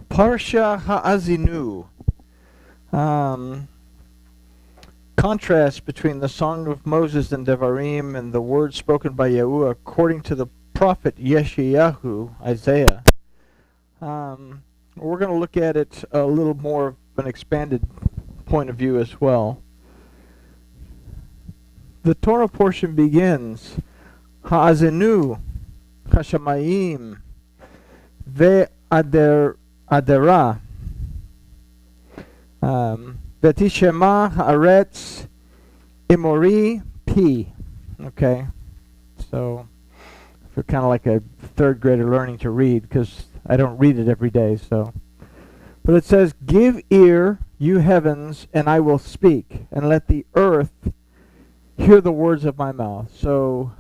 Parsha Ha'azinu. Contrast between the Song of Moses and Devarim and the words spoken by Yahuwah according to the prophet Yeshayahu, Isaiah. We're going to look at it a little more of an expanded point of view as well. The Torah portion begins, Ha'azinu, Hashamayim, Ve'adera, Vetishema Haaretz Imori Pi. Okay, so I feel kind of like a third grader learning to read because I don't read it every day. So, but it says, "Give ear, you heavens, and I will speak, and let the earth hear the words of my mouth." So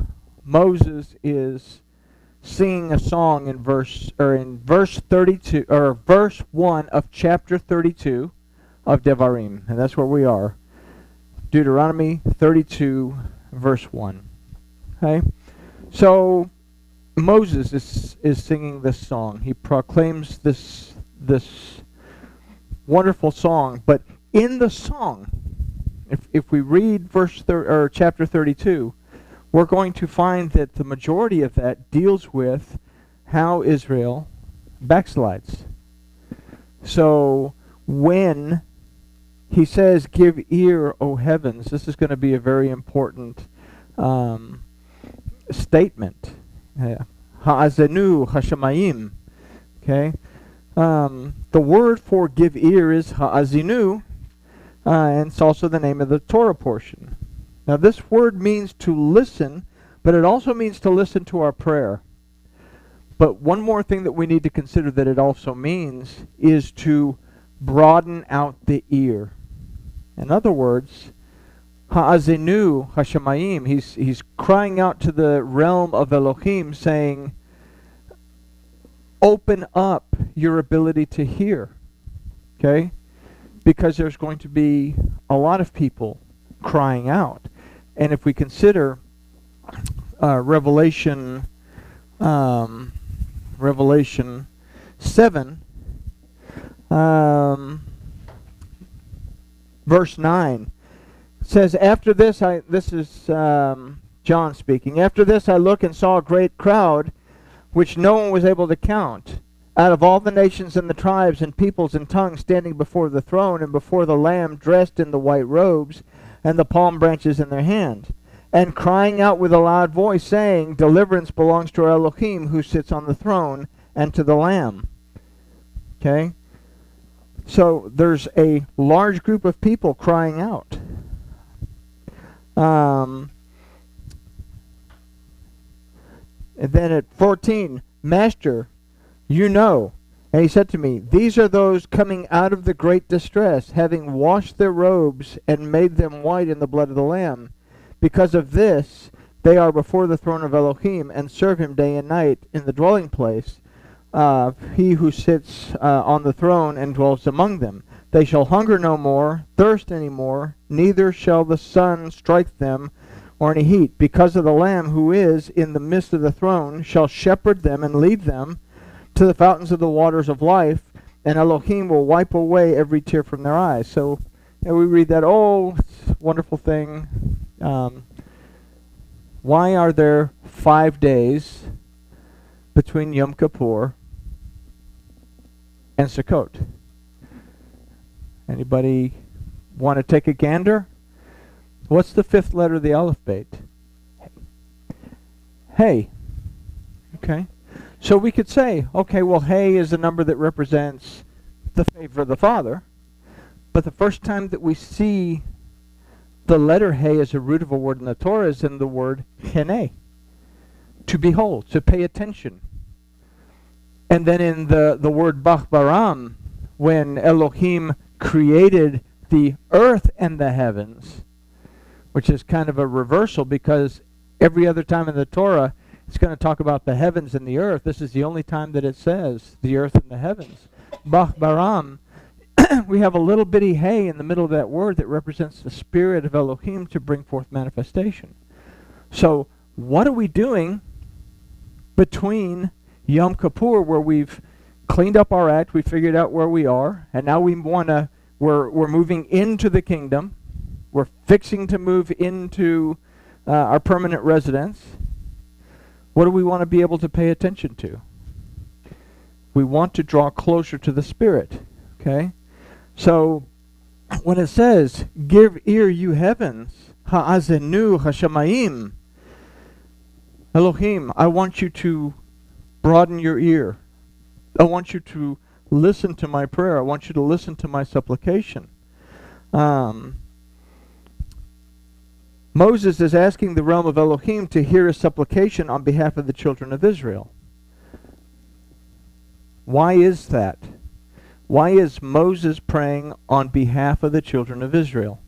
Moses is singing a song in verse 32 or verse 1 of chapter 32 of Devarim, and that's where we are. Deuteronomy 32 verse 1. Okay? So Moses is singing this song. He proclaims this wonderful song, but in the song, if we read chapter 32, we're going to find that the majority of that deals with how Israel backslides. So when he says, "Give ear, O heavens," this is going to be a very important statement. Ha'azenu, Hashamayim. Okay? The word for give ear is ha'azinu, and it's also the name of the Torah portion. Now this word means to listen, but it also means to listen to our prayer. But one more thing that we need to consider that it also means is to broaden out the ear. In other words, Ha'azinu Hashamayim, he's crying out to the realm of Elohim saying, open up your ability to hear. Okay? Because there's going to be a lot of people crying out. And if we consider Revelation 7, verse 9, says, "After this," this is John speaking, "After this I looked and saw a great crowd, which no one was able to count, out of all the nations and the tribes and peoples and tongues, standing before the throne and before the Lamb, dressed in the white robes, and the palm branches in their hand, and crying out with a loud voice, saying, Deliverance belongs to our Elohim, who sits on the throne, and to the Lamb." Okay? So there's a large group of people crying out. And then at 14, "Master, you know." And he said to me, "These are those coming out of the great distress, having washed their robes and made them white in the blood of the Lamb. Because of this, they are before the throne of Elohim and serve him day and night in the dwelling place, he who sits on the throne and dwells among them. They shall hunger no more, thirst any more, neither shall the sun strike them or any heat. Because of the Lamb who is in the midst of the throne shall shepherd them and lead them to the fountains of the waters of life, and Elohim will wipe away every tear from their eyes." So we read that, it's a wonderful thing. Why are there 5 days between Yom Kippur and Sukkot? Anybody want to take a gander? What's the 5th letter of the alphabet? Hey. Okay. So we could say, okay, well, hey is a number that represents the favor of the Father. But the first time that we see the letter hey as a root of a word in the Torah is in the word cheneh, to behold, to pay attention. And then in the word bach-baram, when Elohim created the earth and the heavens, which is kind of a reversal because every other time in the Torah it's going to talk about the heavens and the earth. This is the only time that it says the earth and the heavens. Bach-baram, we have a little bitty hey in the middle of that word that represents the spirit of Elohim to bring forth manifestation. So what are we doing between Yom Kippur, where we've cleaned up our act. We figured out where we are, and now we're moving into the kingdom. We're fixing to move into our permanent residence. What do we want to be able to pay attention to? We want to draw closer to the Spirit. Okay? So, when it says, give ear, you heavens, ha'azenu hashamayim, Elohim, I want you to broaden your ear. I want you to listen to my prayer. I want you to listen to my supplication. Moses is asking the realm of Elohim to hear his supplication on behalf of the children of Israel. Why is that? Why is Moses praying on behalf of the children of Israel?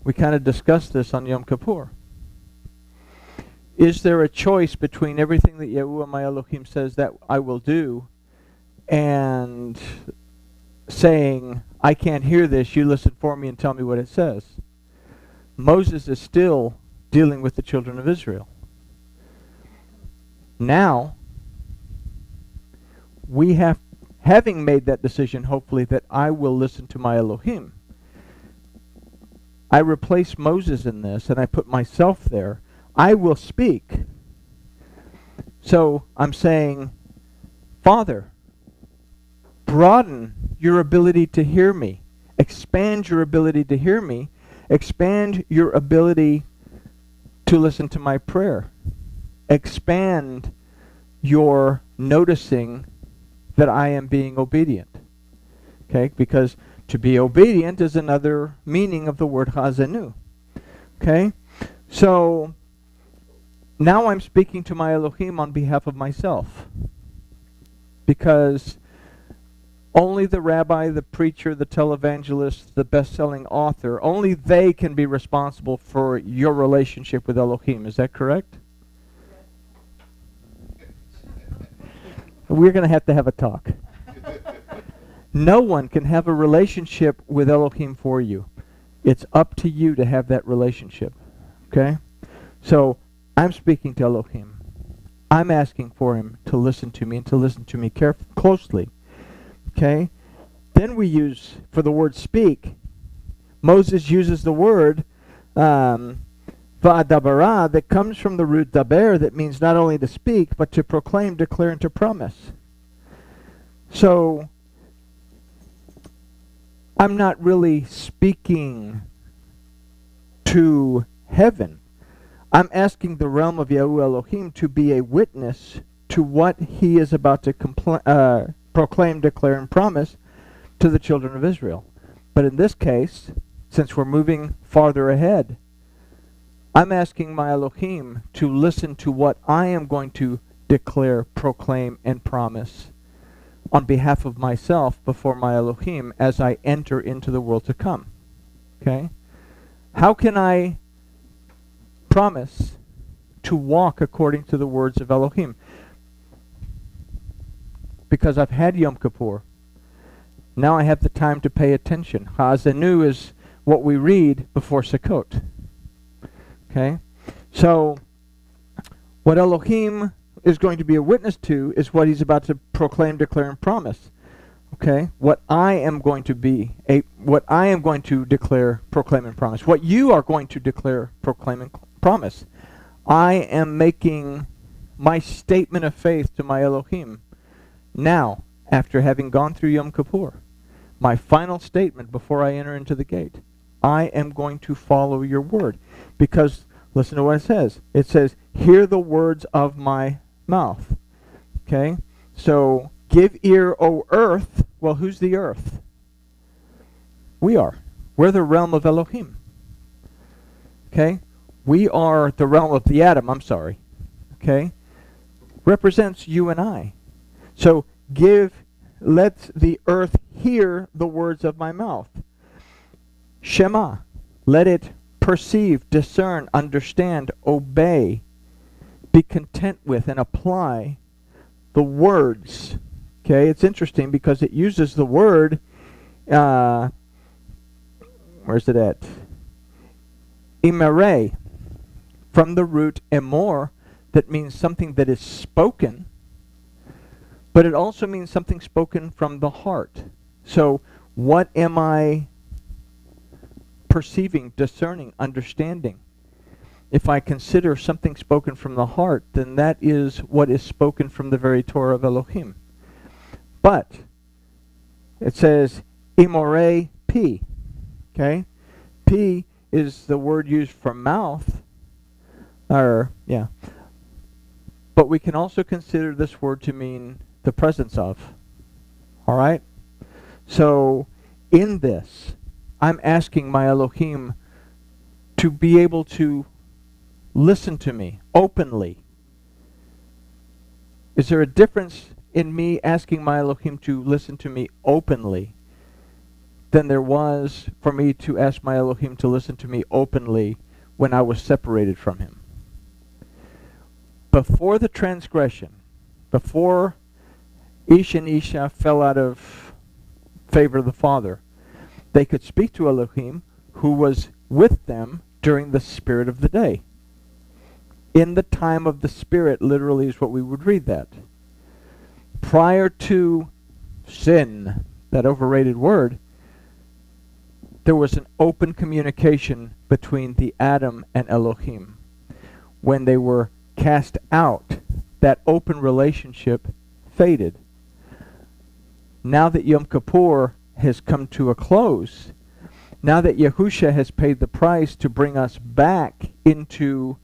We kind of discussed this on Yom Kippur. Is there a choice between everything that Yahuwah my Elohim says that I will do and saying, I can't hear this, you listen for me and tell me what it says? Moses is still dealing with the children of Israel. Now, we having made that decision, hopefully, that I will listen to my Elohim, I replace Moses in this and I put myself there. I will speak. So I'm saying, Father, broaden your ability to hear me. Expand your ability to hear me. Expand your ability to listen to my prayer. Expand your noticing that I am being obedient. Okay? Because to be obedient is another meaning of the word hazenu. Okay? So, now I'm speaking to my Elohim on behalf of myself. Because only the rabbi, the preacher, the televangelist, the best-selling author, only they can be responsible for your relationship with Elohim. Is that correct? We're going to have a talk. No one can have a relationship with Elohim for you. It's up to you to have that relationship. Okay? So, I'm speaking to Elohim. I'm asking for him to listen to me and to listen to me closely. Okay? Then we use, for the word speak, Moses uses the word va'adabara that comes from the root daber that means not only to speak, but to proclaim, declare, and to promise. So, I'm not really speaking to heaven. I'm asking the realm of Yahuwah Elohim to be a witness to what he is about to proclaim, declare, and promise to the children of Israel. But in this case, since we're moving farther ahead, I'm asking my Elohim to listen to what I am going to declare, proclaim, and promise on behalf of myself before my Elohim as I enter into the world to come. Okay? How can I promise to walk according to the words of Elohim? Because I've had Yom Kippur. Now I have the time to pay attention. Ha'azenu is what we read before Sukkot. Okay? So, what Elohim is going to be a witness to is what he's about to proclaim, declare, and promise. Okay? What I am going to declare, proclaim, and promise. What you are going to declare, proclaim, and promise. I am making my statement of faith to my Elohim. Now, after having gone through Yom Kippur, my final statement before I enter into the gate, I am going to follow your word. Because, listen to what it says. It says, hear the words of my mouth. Okay? So, give ear, O earth. Well, who's the earth? We are. We're the realm of Elohim. Okay? We are the realm of the atom, I'm sorry. Okay? Represents you and I. So, let the earth hear the words of my mouth. Shema. Let it perceive, discern, understand, obey, be content with, and apply the words. Okay, it's interesting because it uses the word, where's it at? Imere, from the root emor, that means something that is spoken. But it also means something spoken from the heart. So what am I perceiving, discerning, understanding? If I consider something spoken from the heart, then that is what is spoken from the very Torah of Elohim. But it says imore pi. Okay? Pi is the word used for mouth. But we can also consider this word to mean the presence of. All right? So in this, I'm asking my Elohim to be able to listen to me openly. Is there a difference in me asking my Elohim to listen to me openly than there was for me to ask my Elohim to listen to me openly when I was separated from him? Before the transgression, before Ish and Isha fell out of favor of the Father, they could speak to Elohim, who was with them during the spirit of the day. In the time of the Spirit, literally is what we would read that. Prior to sin, that overrated word, there was an open communication between the Adam and Elohim. When they were cast out, that open relationship faded. Now that Yom Kippur has come to a close, now that Yahusha has paid the price to bring us back into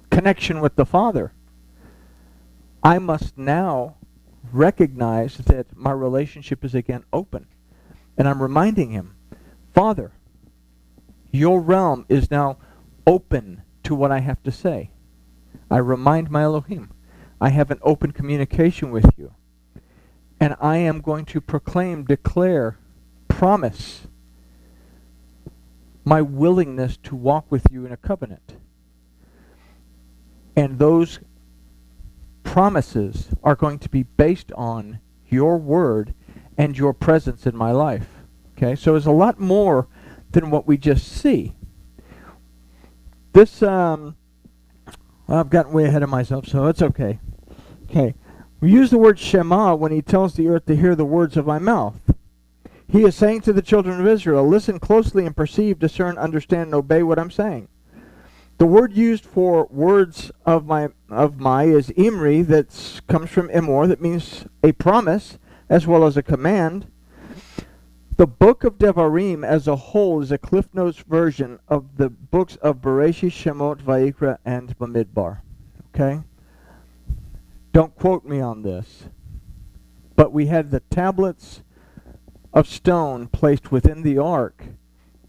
connection with the Father, I must now recognize that my relationship is again open. And I'm reminding him, Father, your realm is now open to what I have to say. I remind my Elohim, I have an open communication with you. And I am going to proclaim, declare, promise my willingness to walk with you in a covenant. And those promises are going to be based on your word and your presence in my life. Okay, so it's a lot more than what we just see. This, I've gotten way ahead of myself, so it's okay. Okay, we use the word Shema when he tells the earth to hear the words of my mouth. He is saying to the children of Israel, listen closely and perceive, discern, understand, and obey what I'm saying. The word used for words of my is imri, that comes from emor, that means a promise as well as a command. The book of Devarim as a whole is a Cliff Notes version of the books of Bereshit, Shemot, Vayikra, and Bamidbar. Okay? Don't quote me on this. But we had the tablets of stone placed within the ark,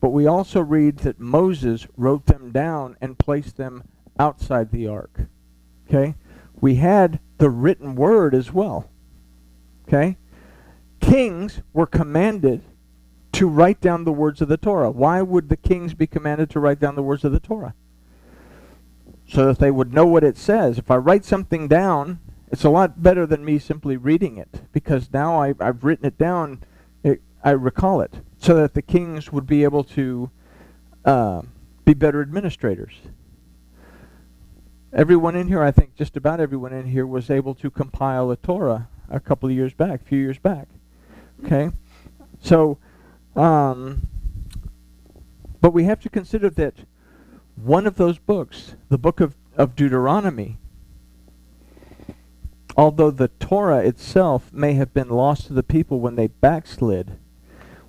but we also read that Moses wrote them down and placed them outside the ark. Okay? We had the written word as well. Okay? Kings were commanded to write down the words of the Torah. Why would the kings be commanded to write down the words of the Torah? So that they would know what it says. If I write something down, it's a lot better than me simply reading it, because now I've written it down, I recall it, so that the kings would be able to be better administrators. Everyone in here, I think just about everyone in here, was able to compile a Torah a few years back. Okay? So, but we have to consider that one of those books, the book of Deuteronomy, although the Torah itself may have been lost to the people when they backslid,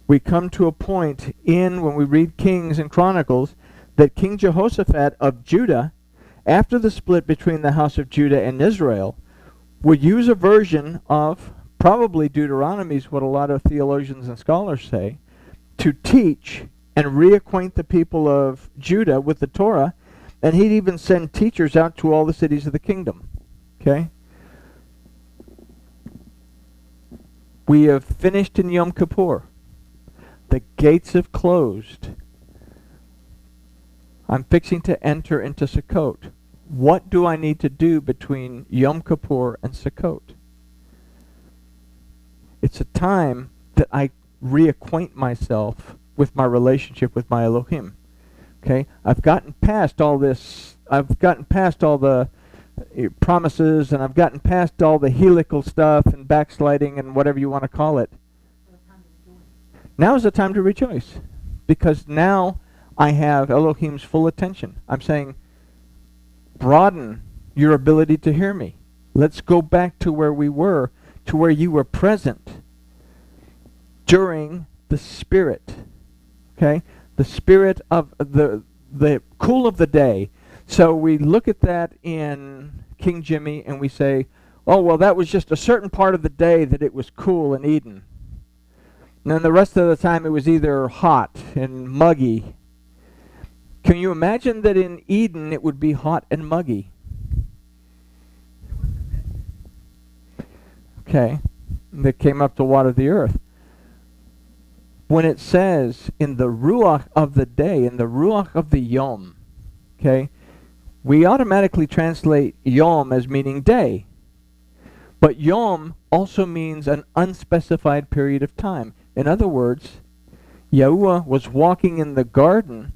we come to a point when we read Kings and Chronicles, that King Jehoshaphat of Judah, after the split between the house of Judah and Israel, would use a version of probably Deuteronomy, is what a lot of theologians and scholars say, to teach and reacquaint the people of Judah with the Torah, and he'd even send teachers out to all the cities of the kingdom. Okay? We have finished in Yom Kippur. The gates have closed. I'm fixing to enter into Sukkot. What do I need to do between Yom Kippur and Sukkot? It's a time that I reacquaint myself with my relationship with my Elohim. Okay? I've gotten past all this. I've gotten past all the promises, and I've gotten past all the helical stuff and backsliding and whatever you want to call it. Now is the time to rejoice, because now I have Elohim's full attention. I'm saying, broaden your ability to hear me. Let's go back to where we were, to where you were present during the Spirit. Okay? The Spirit of the cool of the day. So we look at that in King Jimmy and we say, oh, well, that was just a certain part of the day that it was cool in Eden. And then the rest of the time it was either hot and muggy. Can you imagine that in Eden it would be hot and muggy? Okay. That came up to water the earth. When it says in the Ruach of the day, in the Ruach of the Yom, okay, we automatically translate Yom as meaning day. But Yom also means an unspecified period of time. In other words, Yahuwah was walking in the garden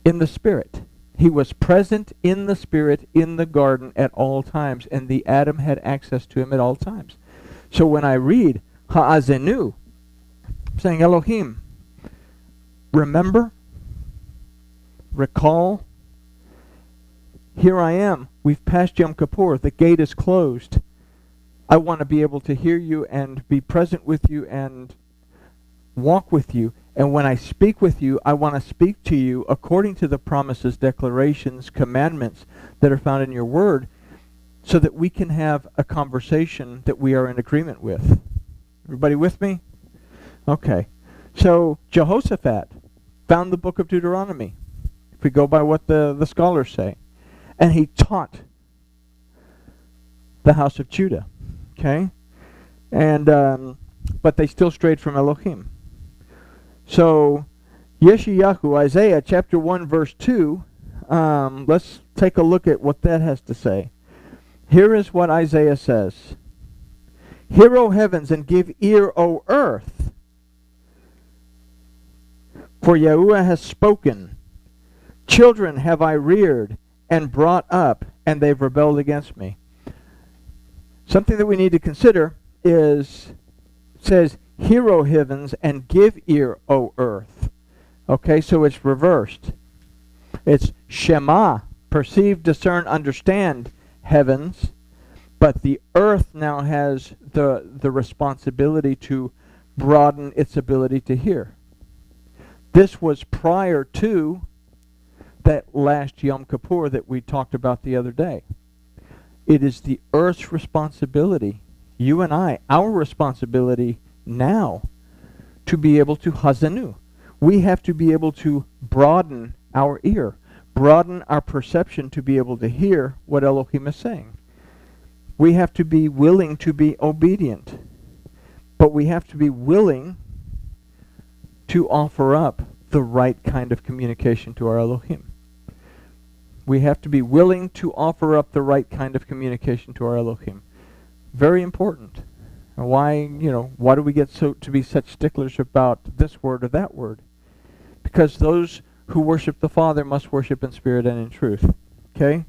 in the Spirit. He was present in the Spirit in the garden at all times, and the Adam had access to him at all times. So when I read Ha'azenu, I'm saying, Elohim, remember, recall, here I am. We've passed Yom Kippur. The gate is closed. I want to be able to hear you and be present with you and walk with you. And when I speak with you, I want to speak to you according to the promises, declarations, commandments that are found in your word, so that we can have a conversation that we are in agreement with. Everybody with me? Okay. So Jehoshaphat found the book of Deuteronomy, if we go by what the scholars say. And he taught the house of Judah. Okay? And but they still strayed from Elohim. So Yeshayahu, Isaiah chapter 1 verse 2, let's take a look at what that has to say. Here is what Isaiah says. Hear, O heavens, and give ear, O earth, for Yahuwah has spoken. Children have I reared and brought up, and they've rebelled against me. Something that we need to consider is, it says, hear, O heavens, and give ear, O earth. Okay, so it's reversed. It's Shema, perceive, discern, understand, heavens, but the earth now has the responsibility to broaden its ability to hear. This was prior to that last Yom Kippur that we talked about the other day. It is the earth's responsibility, you and I, our responsibility now, to be able to hazanu. We have to be able to broaden our ear, broaden our perception to be able to hear what Elohim is saying. We have to be willing to be obedient, but we have to be willing to offer up the right kind of communication to our Elohim. We have to be willing to offer up the right kind of communication to our Elohim. Very important. Why do we get to be such sticklers about this word or that word? Because those who worship the Father must worship in spirit and in truth. Okay?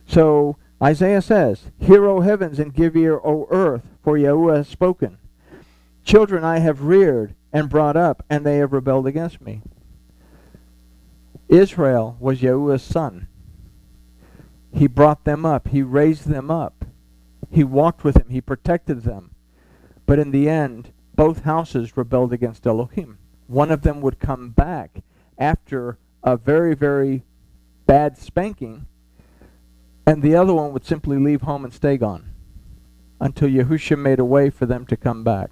So Isaiah says, hear, O heavens, and give ear, O earth, for Yahuwah has spoken. Children I have reared and brought up, and they have rebelled against me. Israel was Yahuwah's son. He brought them up. He raised them up. He walked with him. He protected them. But in the end, both houses rebelled against Elohim. One of them would come back after a very, very bad spanking, and the other one would simply leave home and stay gone until Yahushua made a way for them to come back.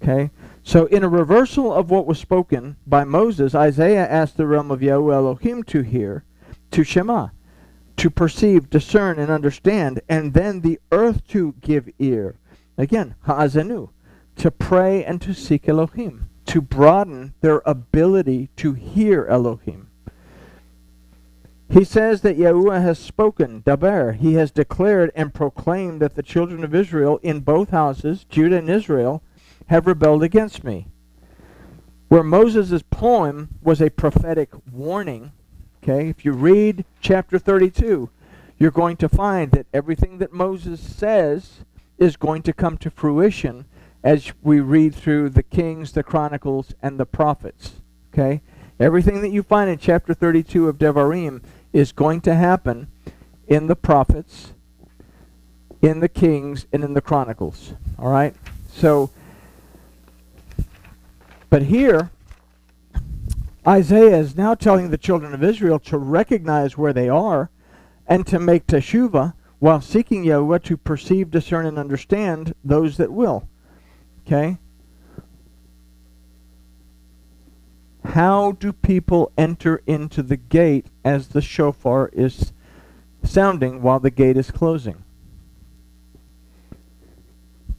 Okay? So in a reversal of what was spoken by Moses, Isaiah asked the realm of Yahuwah Elohim to hear, to Shema, to perceive, discern, and understand, and then the earth to give ear. Again, ha'azenu, to pray and to seek Elohim, to broaden their ability to hear Elohim. He says that Yahuwah has spoken, daber. He has declared and proclaimed that the children of Israel in both houses, Judah and Israel, have rebelled against me. Where Moses' poem was a prophetic warning, okay, if you read chapter 32, you're going to find that everything that Moses says is going to come to fruition as we read through the Kings, the Chronicles, and the Prophets. Okay? Everything that you find in chapter 32 of Devarim is going to happen in the Prophets, in the Kings, and in the Chronicles. All right? So, but here, Isaiah is now telling the children of Israel to recognize where they are and to make teshuvah while seeking Yahuwah to perceive, discern, and understand those that will. Okay? How do people enter into the gate as the shofar is sounding while the gate is closing?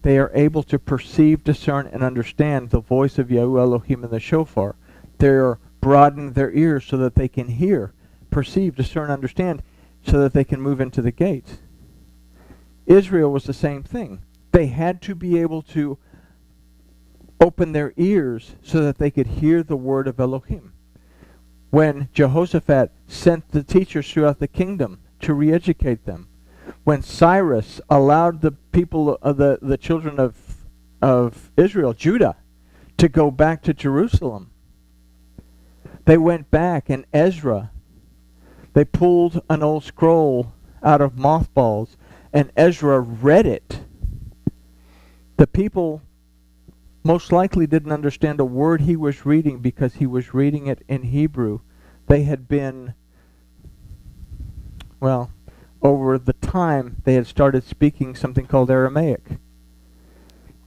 They are able to perceive, discern, and understand the voice of Yahuwah Elohim in the shofar. They're broadening their ears so that they can hear, perceive, discern, understand, so that they can move into the gates. Israel was the same thing. They had to be able to open their ears so that they could hear the word of Elohim. When Jehoshaphat sent the teachers throughout the kingdom to re-educate them, when Cyrus allowed the people of the children of Israel, Judah, to go back to Jerusalem, they went back, and Ezra, they pulled an old scroll out of mothballs, and Ezra read it. The people most likely didn't understand a word he was reading because he was reading it in Hebrew. They had been, well, over the time they had started speaking something called Aramaic.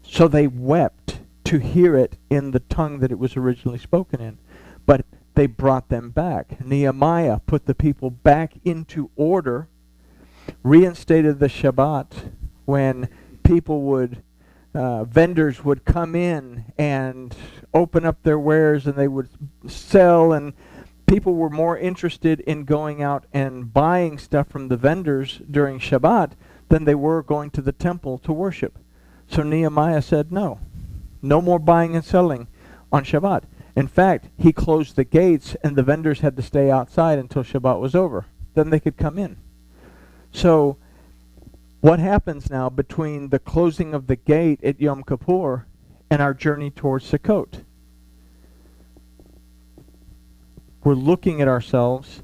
So they wept to hear it in the tongue that it was originally spoken in. But they brought them back. Nehemiah put the people back into order, reinstated the Shabbat when people would, vendors would come in and open up their wares and they would sell, and people were more interested in going out and buying stuff from the vendors during Shabbat than they were going to the temple to worship. So Nehemiah said no more buying and selling on Shabbat. In fact, he closed the gates and the vendors had to stay outside until Shabbat was over. Then they could come in. So what happens now between the closing of the gate at Yom Kippur and our journey towards Sukkot? We're looking at ourselves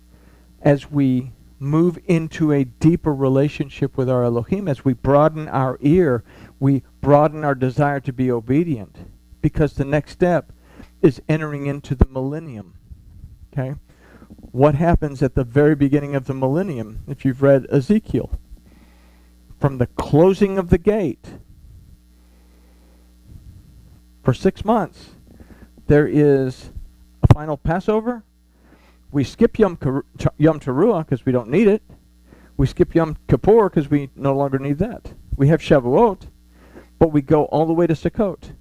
as we move into a deeper relationship with our Elohim. As we broaden our ear, we broaden our desire to be obedient, because the next step is entering into the millennium. Okay? What happens at the very beginning of the millennium, if you've read Ezekiel? From the closing of the gate for 6 months, there is a final Passover. We skip Yom Teruah because we don't need it. We skip Yom Kippur because we no longer need that. We have Shavuot, but we go all the way to Sukkot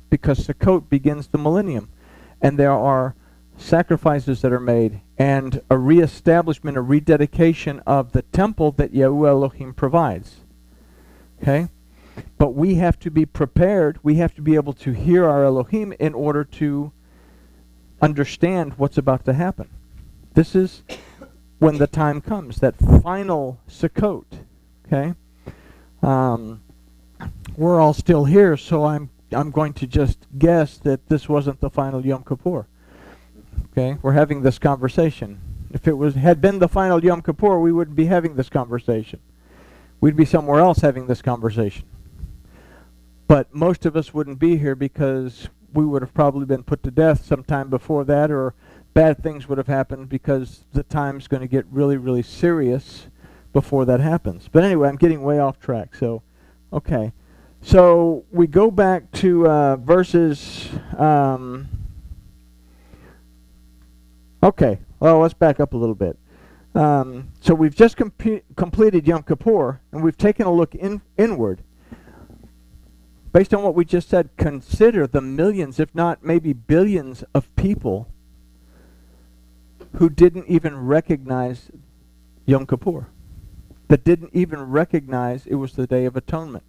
because Sukkot begins the millennium. And there are sacrifices that are made and a reestablishment, a rededication of the temple that Yahuwah Elohim provides. Okay? But we have to be prepared. We have to be able to hear our Elohim in order to understand what's about to happen. This is when the time comes, that final Sukkot. Okay? We're all still here, so I'm going to just guess that this wasn't the final Yom Kippur. Okay? We're having this conversation. If it had been the final Yom Kippur, we wouldn't be having this conversation. We'd be somewhere else having this conversation. But most of us wouldn't be here because we would have probably been put to death sometime before that, or bad things would have happened because the time's going to get really, really serious before that happens. But anyway, I'm getting way off track. So, okay. So we go back to verses... okay, well, let's back up a little bit. So we've just completed Yom Kippur, and we've taken a look inward. Based on what we just said, consider the millions, if not maybe billions, of people who didn't even recognize Yom Kippur, that didn't even recognize it was the Day of Atonement.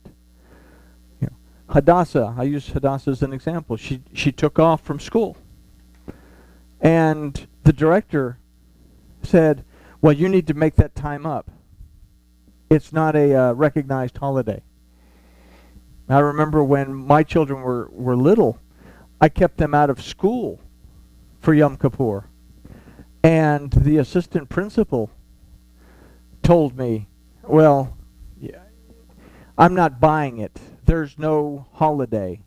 You know, Hadassah, I use Hadassah as an example. She took off from school, and the director said, well, you need to make that time up. It's not a recognized holiday. I remember when my children were little, I kept them out of school for Yom Kippur. And the assistant principal told me, well, yeah, I'm not buying it. There's no holiday.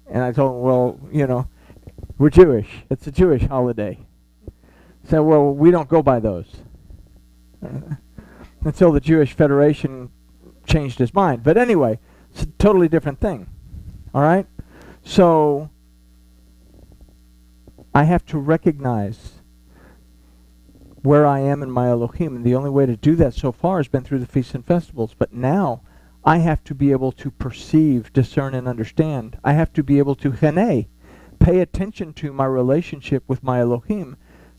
And I told him, well, you know, we're Jewish. It's a Jewish holiday. So, well, we don't go by those. Until the Jewish Federation changed his mind. But anyway, it's a totally different thing. All right? So, I have to recognize where I am in my Elohim. And the only way to do that so far has been through the feasts and festivals. But now, I have to be able to perceive, discern, and understand. I have to be able to pay attention to my relationship with my Elohim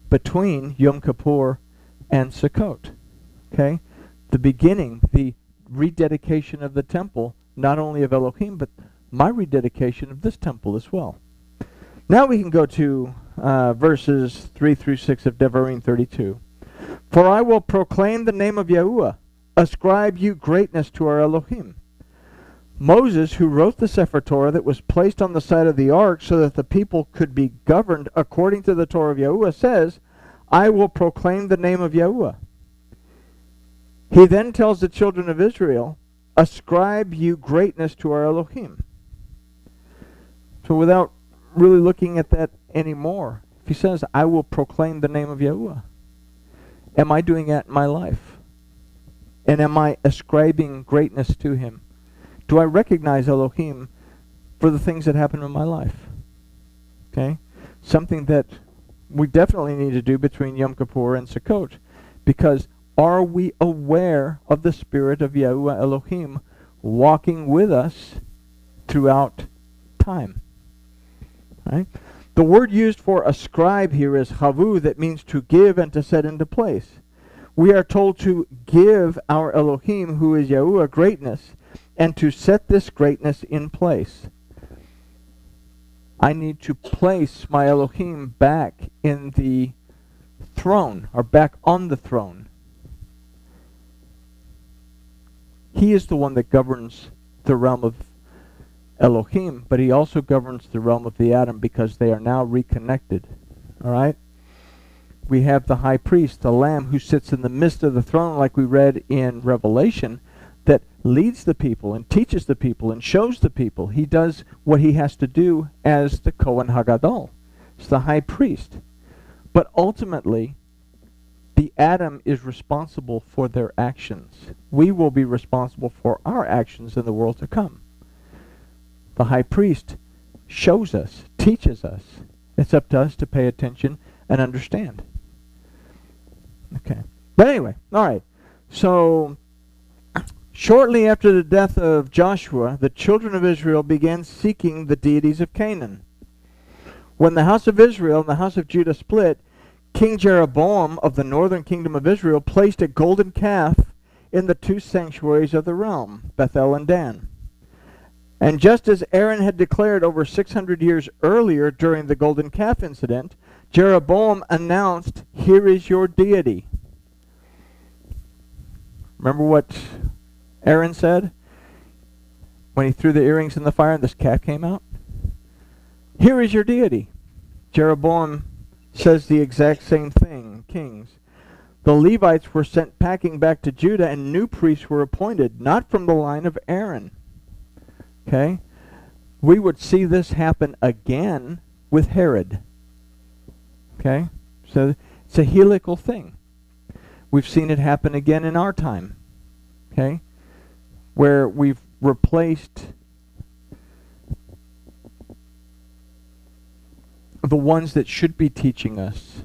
between Yom Kippur and Sukkot. Okay? The beginning, the rededication of the temple, not only of Elohim, but my rededication of this temple as well. Now we can go to verses 3 through 6 of Devarim 32. For I will proclaim the name of Yahuwah. Ascribe you greatness to our Elohim. Moses, who wrote the Sefer Torah that was placed on the side of the ark so that the people could be governed according to the Torah of Yahuwah, says, I will proclaim the name of Yahuwah. He then tells the children of Israel, ascribe you greatness to our Elohim. So without really looking at that anymore, if he says, I will proclaim the name of Yahuwah, am I doing that in my life? And am I ascribing greatness to him? Do I recognize Elohim for the things that happen in my life? Okay? Something that we definitely need to do between Yom Kippur and Sukkot. Because are we aware of the Spirit of Yahuwah Elohim walking with us throughout time? Right? The word used for ascribe here is chavu, that means to give and to set into place. We are told to give our Elohim, who is Yahuwah, greatness, and to set this greatness in place. I need to place my Elohim back in the throne, or back on the throne. He is the one that governs the realm of Elohim, but he also governs the realm of the Adam because they are now reconnected. All right? We have the high priest, the Lamb, who sits in the midst of the throne, like we read in Revelation, that leads the people and teaches the people and shows the people. He does what he has to do as the Kohen Hagadol. It's the high priest. But ultimately, the Adam is responsible for their actions. We will be responsible for our actions in the world to come. The high priest shows us, teaches us. It's up to us to pay attention and understand. Okay. But anyway, all right. So, shortly after the death of Joshua, the children of Israel began seeking the deities of Canaan. When the house of Israel and the house of Judah split, King Jeroboam of the northern kingdom of Israel placed a golden calf in the two sanctuaries of the realm, Bethel and Dan. And just as Aaron had declared over 600 years earlier during the golden calf incident, Jeroboam announced, here is your deity. Remember what Aaron said when he threw the earrings in the fire and this calf came out? Here is your deity. Jeroboam says the exact same thing, Kings. The Levites were sent packing back to Judah, and new priests were appointed, not from the line of Aaron. Okay? We would see this happen again with Herod. Okay? So it's a helical thing. We've seen it happen again in our time. Okay? Where we've replaced the ones that should be teaching us.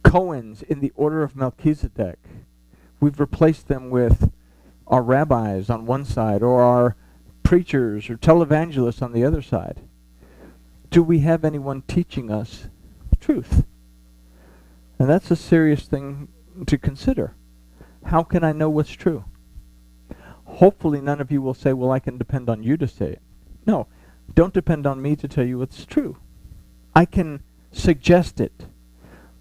Cohens in the order of Melchizedek. We've replaced them with our rabbis on one side, or our preachers or televangelists on the other side. Do we have anyone teaching us the truth? And that's a serious thing to consider. How can I know what's true? Hopefully none of you will say, well, I can depend on you to say it. No, don't depend on me to tell you what's true. I can suggest it.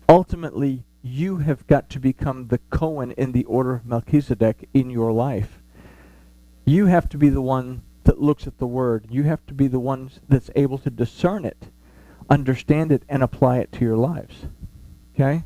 Ultimately, you have got to become the Cohen in the order of Melchizedek in your life. You have to be the one that looks at the word. You have to be the one that's able to discern it, understand it, and apply it to your lives. Okay?